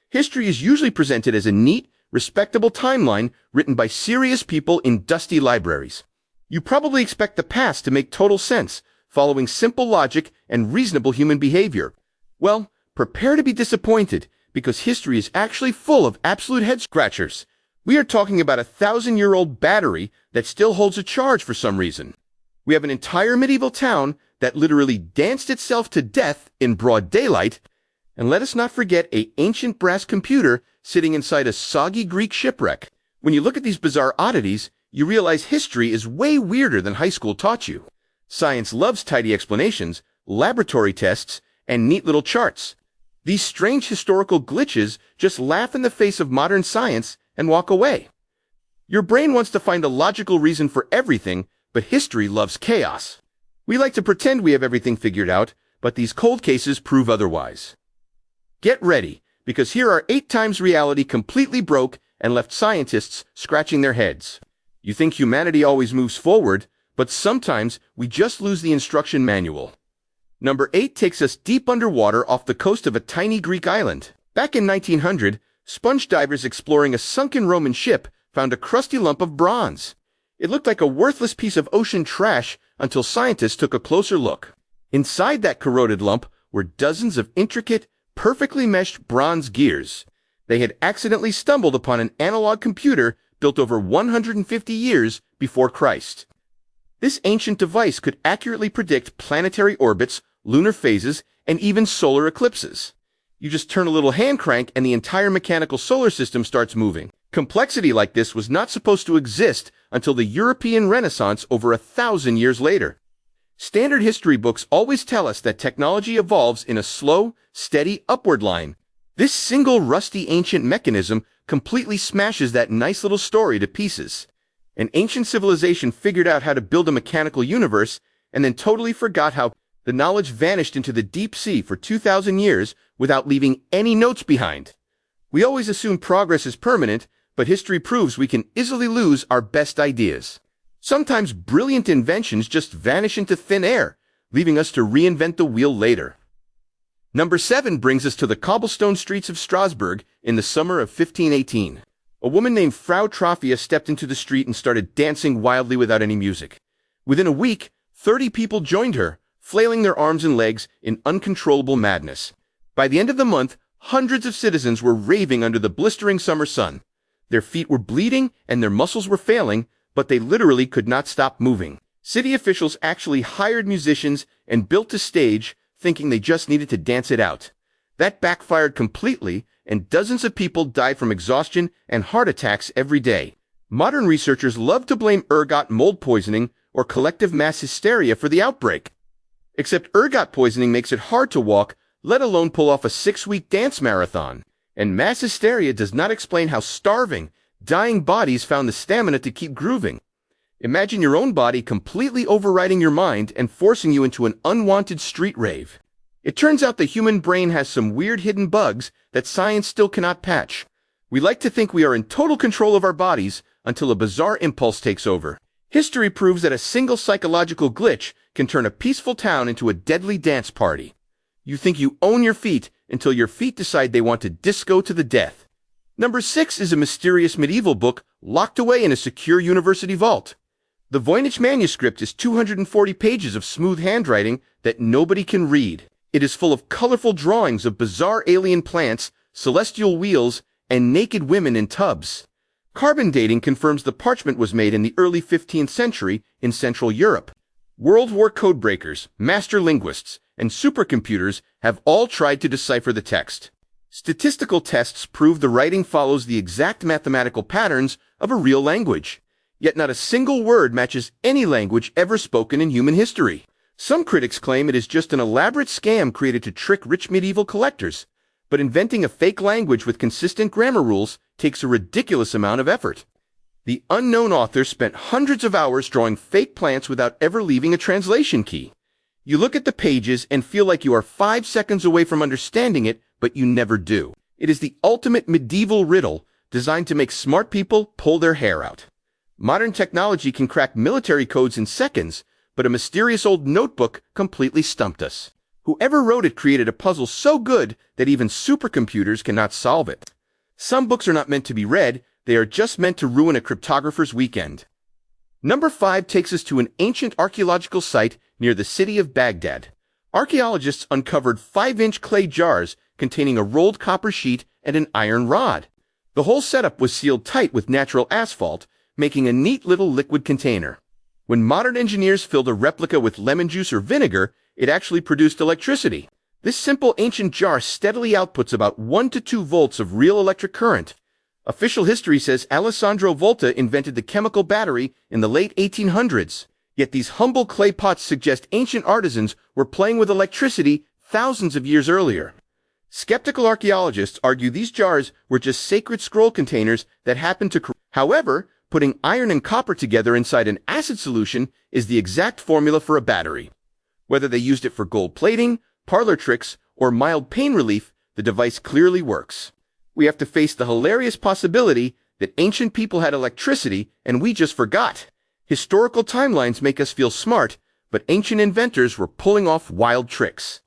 History is usually presented as a neat, respectable timeline written by serious people in dusty libraries. You probably expect the past to make total sense, following simple logic and reasonable human behavior. Well, prepare to be disappointed, because history is actually full of absolute head-scratchers. We are talking about a 1,000-year-old battery that still holds a charge for some reason. We have an entire medieval town that literally danced itself to death in broad daylight, and let us not forget an ancient brass computer sitting inside a soggy Greek shipwreck. When you look at these bizarre oddities, you realize history is way weirder than high school taught you. Science loves tidy explanations, laboratory tests, and neat little charts. These strange historical glitches just laugh in the face of modern science and walk away. Your brain wants to find a logical reason for everything, but history loves chaos. We like to pretend we have everything figured out, but these cold cases prove otherwise. Get ready, because here are 8 times reality completely broke and left scientists scratching their heads. You think humanity always moves forward, but sometimes we just lose the instruction manual. Number 8 takes us deep underwater off the coast of a tiny Greek island. Back in 1900, sponge divers exploring a sunken Roman ship found a crusty lump of bronze. It looked like a worthless piece of ocean trash until scientists took a closer look. Inside that corroded lump were dozens of intricate, perfectly meshed bronze gears. They had accidentally stumbled upon an analog computer built over 150 years before Christ. This ancient device could accurately predict planetary orbits, lunar phases, and even solar eclipses. You just turn a little hand crank and the entire mechanical solar system starts moving. Complexity like this was not supposed to exist until the European Renaissance over 1,000 years later. Standard history books always tell us that technology evolves in a slow, steady upward line. This single rusty ancient mechanism completely smashes that nice little story to pieces. An ancient civilization figured out how to build a mechanical universe and then totally forgot how the knowledge vanished into the deep sea for 2,000 years without leaving any notes behind. We always assume progress is permanent, but history proves we can easily lose our best ideas. Sometimes brilliant inventions just vanish into thin air, leaving us to reinvent the wheel later. Number 7 brings us to the cobblestone streets of Strasbourg in the summer of 1518. A woman named Frau Trophia stepped into the street and started dancing wildly without any music. Within a week, 30 people joined her, flailing their arms and legs in uncontrollable madness. By the end of the month, hundreds of citizens were raving under the blistering summer sun. Their feet were bleeding and their muscles were failing, but they literally could not stop moving. City officials actually hired musicians and built a stage, thinking they just needed to dance it out. That backfired completely, and dozens of people died from exhaustion and heart attacks every day. Modern researchers love to blame ergot mold poisoning or collective mass hysteria for the outbreak. Except ergot poisoning makes it hard to walk, let alone pull off a 6-week dance marathon. And mass hysteria does not explain how starving, dying bodies found the stamina to keep grooving. Imagine your own body completely overriding your mind and forcing you into an unwanted street rave. It turns out the human brain has some weird hidden bugs that science still cannot patch. We like to think we are in total control of our bodies until a bizarre impulse takes over. History proves that a single psychological glitch can turn a peaceful town into a deadly dance party. You think you own your feet until your feet decide they want to disco to the death. Number 6 is a mysterious medieval book locked away in a secure university vault. The Voynich manuscript is 240 pages of smooth handwriting that nobody can read. It is full of colorful drawings of bizarre alien plants, celestial wheels, and naked women in tubs. Carbon dating confirms the parchment was made in the early 15th century in Central Europe. World War codebreakers, master linguists, and supercomputers have all tried to decipher the text. Statistical tests prove the writing follows the exact mathematical patterns of a real language. Yet not a single word matches any language ever spoken in human history. Some critics claim it is just an elaborate scam created to trick rich medieval collectors. But inventing a fake language with consistent grammar rules takes a ridiculous amount of effort. The unknown author spent hundreds of hours drawing fake plants without ever leaving a translation key. You look at the pages and feel like you are 5 seconds away from understanding it, but you never do. It is the ultimate medieval riddle designed to make smart people pull their hair out. Modern technology can crack military codes in seconds, but a mysterious old notebook completely stumped us. Whoever wrote it created a puzzle so good that even supercomputers cannot solve it. Some books are not meant to be read, they are just meant to ruin a cryptographer's weekend. Number 5 takes us to an ancient archaeological site near the city of Baghdad. Archaeologists uncovered 5-inch clay jars containing a rolled copper sheet and an iron rod. The whole setup was sealed tight with natural asphalt, making a neat little liquid container. When modern engineers filled a replica with lemon juice or vinegar, it actually produced electricity. This simple ancient jar steadily outputs about 1 to 2 volts of real electric current. Official history says Alessandro Volta invented the chemical battery in the late 1800s. Yet these humble clay pots suggest ancient artisans were playing with electricity thousands of years earlier. Skeptical archaeologists argue these jars were just sacred scroll containers that happened to corrupt. However, putting iron and copper together inside an acid solution is the exact formula for a battery. Whether they used it for gold plating, parlor tricks, or mild pain relief, the device clearly works. We have to face the hilarious possibility that ancient people had electricity and we just forgot. Historical timelines make us feel smart, but ancient inventors were pulling off wild tricks.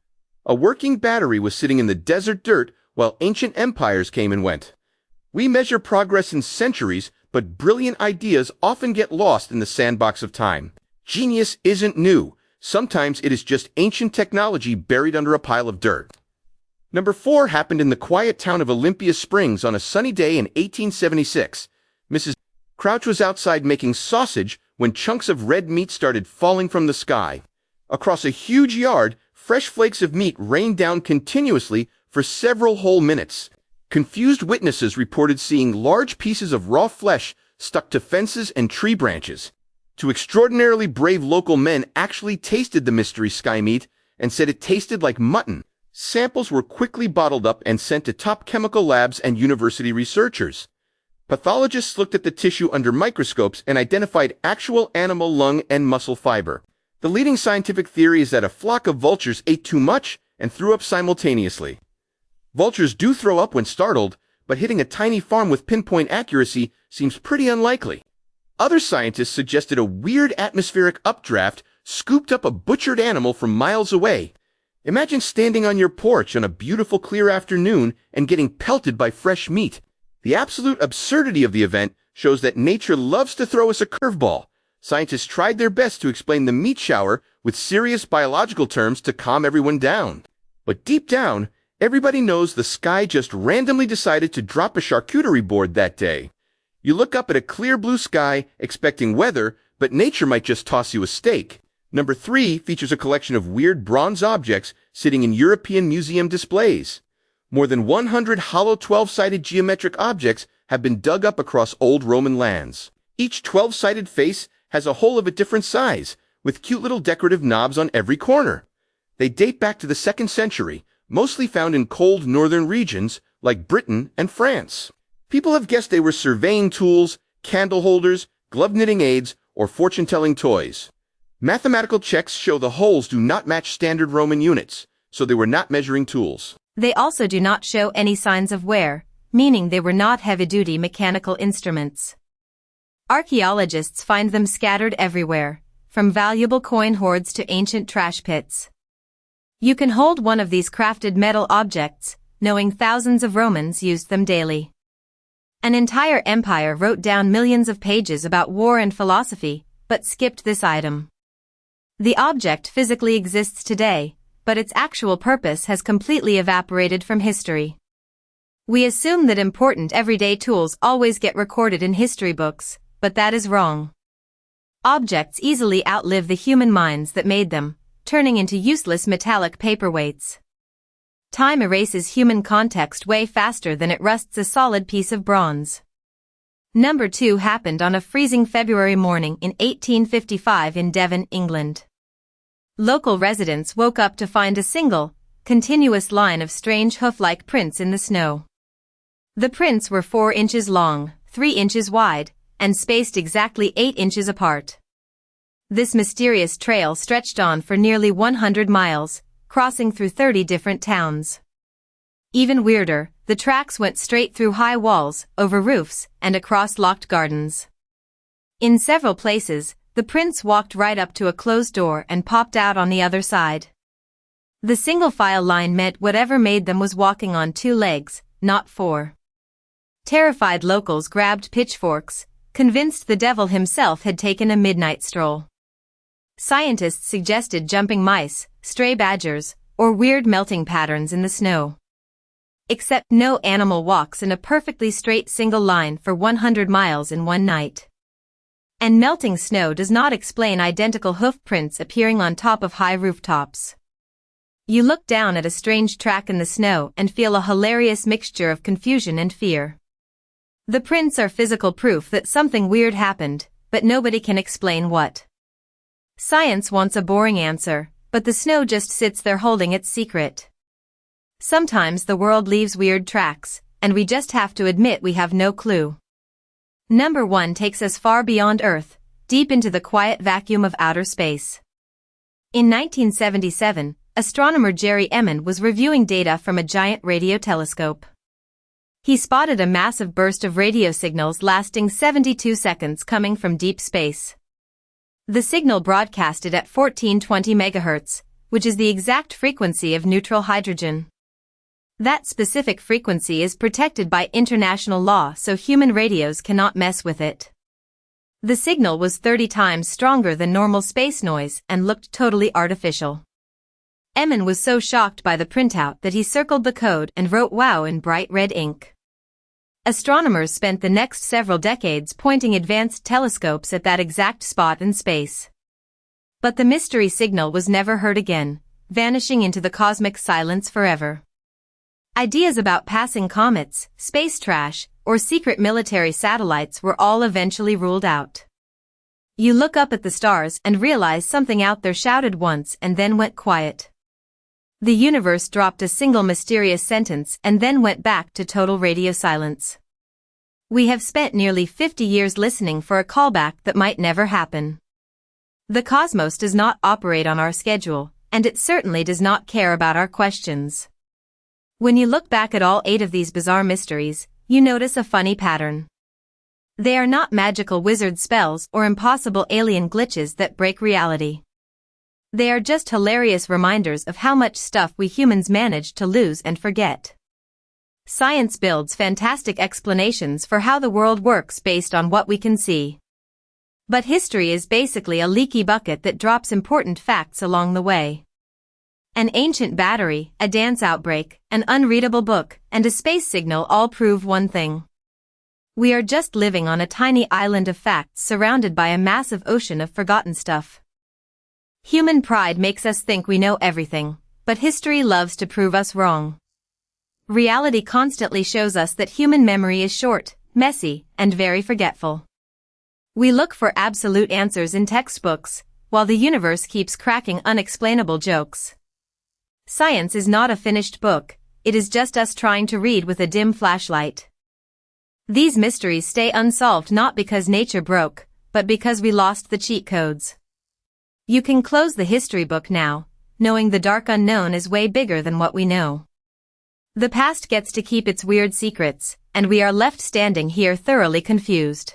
A working battery was sitting in the desert dirt while ancient empires came and went. We measure progress in centuries, but brilliant ideas often get lost in the sandbox of time. Genius isn't new. Sometimes it is just ancient technology buried under a pile of dirt. Number 4 happened in the quiet town of Olympia Springs on a sunny day in 1876. Mrs. Crouch was outside making sausage when chunks of red meat started falling from the sky. Across a huge yard, fresh flakes of meat rained down continuously for several whole minutes. Confused witnesses reported seeing large pieces of raw flesh stuck to fences and tree branches. Two extraordinarily brave local men actually tasted the mystery sky meat and said it tasted like mutton. Samples were quickly bottled up and sent to top chemical labs and university researchers. Pathologists looked at the tissue under microscopes and identified actual animal lung and muscle fiber. The leading scientific theory is that a flock of vultures ate too much and threw up simultaneously. Vultures do throw up when startled, but hitting a tiny farm with pinpoint accuracy seems pretty unlikely. Other scientists suggested a weird atmospheric updraft scooped up a butchered animal from miles away. Imagine standing on your porch on a beautiful clear afternoon and getting pelted by fresh meat. The absolute absurdity of the event shows that nature loves to throw us a curveball. Scientists tried their best to explain the meat shower with serious biological terms to calm everyone down. But deep down, everybody knows the sky just randomly decided to drop a charcuterie board that day. You look up at a clear blue sky expecting weather, but nature might just toss you a steak. Number 3 features a collection of weird bronze objects sitting in European museum displays. More than 100 hollow 12-sided geometric objects have been dug up across old Roman lands. Each 12-sided face has a hole of a different size, with cute little decorative knobs on every corner. They date back to the 2nd century, mostly found in cold northern regions like Britain and France. People have guessed they were surveying tools, candle holders, glove-knitting aids, or fortune-telling toys. Mathematical checks show the holes do not match standard Roman units, so they were not measuring tools. They also do not show any signs of wear, meaning they were not heavy-duty mechanical instruments. Archaeologists find them scattered everywhere, from valuable coin hoards to ancient trash pits. You can hold one of these crafted metal objects, knowing thousands of Romans used them daily. An entire empire wrote down millions of pages about war and philosophy, but skipped this item. The object physically exists today, but its actual purpose has completely evaporated from history. We assume that important everyday tools always get recorded in history books, but that is wrong. Objects easily outlive the human minds that made them, turning into useless metallic paperweights. Time erases human context way faster than it rusts a solid piece of bronze. Number 2 happened on a freezing February morning in 1855 in Devon, England. Local residents woke up to find a single, continuous line of strange hoof-like prints in the snow. The prints were 4 inches long, 3 inches wide, and spaced exactly 8 inches apart. This mysterious trail stretched on for nearly 100 miles, crossing through 30 different towns. Even weirder, the tracks went straight through high walls, over roofs, and across locked gardens. In several places, the prints walked right up to a closed door and popped out on the other side. The single file line meant whatever made them was walking on 2 legs, not 4. Terrified locals grabbed pitchforks, convinced the devil himself had taken a midnight stroll. Scientists suggested jumping mice, stray badgers, or weird melting patterns in the snow. Except no animal walks in a perfectly straight single line for 100 miles in one night. And melting snow does not explain identical hoof prints appearing on top of high rooftops. You look down at a strange track in the snow and feel a hilarious mixture of confusion and fear. The prints are physical proof that something weird happened, but nobody can explain what. Science wants a boring answer, but the snow just sits there holding its secret. Sometimes the world leaves weird tracks, and we just have to admit we have no clue. Number 1 takes us far beyond Earth, deep into the quiet vacuum of outer space. In 1977, astronomer Jerry Emmon was reviewing data from a giant radio telescope. He spotted a massive burst of radio signals lasting 72 seconds coming from deep space. The signal broadcasted at 1420 MHz, which is the exact frequency of neutral hydrogen. That specific frequency is protected by international law, so human radios cannot mess with it. The signal was 30 times stronger than normal space noise and looked totally artificial. Emmon was so shocked by the printout that he circled the code and wrote "wow" in bright red ink. Astronomers spent the next several decades pointing advanced telescopes at that exact spot in space. But the mystery signal was never heard again, vanishing into the cosmic silence forever. Ideas about passing comets, space trash, or secret military satellites were all eventually ruled out. You look up at the stars and realize something out there shouted once and then went quiet. The universe dropped a single mysterious sentence and then went back to total radio silence. We have spent nearly 50 years listening for a callback that might never happen. The cosmos does not operate on our schedule, and it certainly does not care about our questions. When you look back at all 8 of these bizarre mysteries, you notice a funny pattern. They are not magical wizard spells or impossible alien glitches that break reality. They are just hilarious reminders of how much stuff we humans manage to lose and forget. Science builds fantastic explanations for how the world works based on what we can see. But history is basically a leaky bucket that drops important facts along the way. An ancient battery, a dance outbreak, an unreadable book, and a space signal all prove one thing. We are just living on a tiny island of facts surrounded by a massive ocean of forgotten stuff. Human pride makes us think we know everything, but history loves to prove us wrong. Reality constantly shows us that human memory is short, messy, and very forgetful. We look for absolute answers in textbooks, while the universe keeps cracking unexplainable jokes. Science is not a finished book, it is just us trying to read with a dim flashlight. These mysteries stay unsolved not because nature broke, but because we lost the cheat codes. You can close the history book now, knowing the dark unknown is way bigger than what we know. The past gets to keep its weird secrets, and we are left standing here thoroughly confused.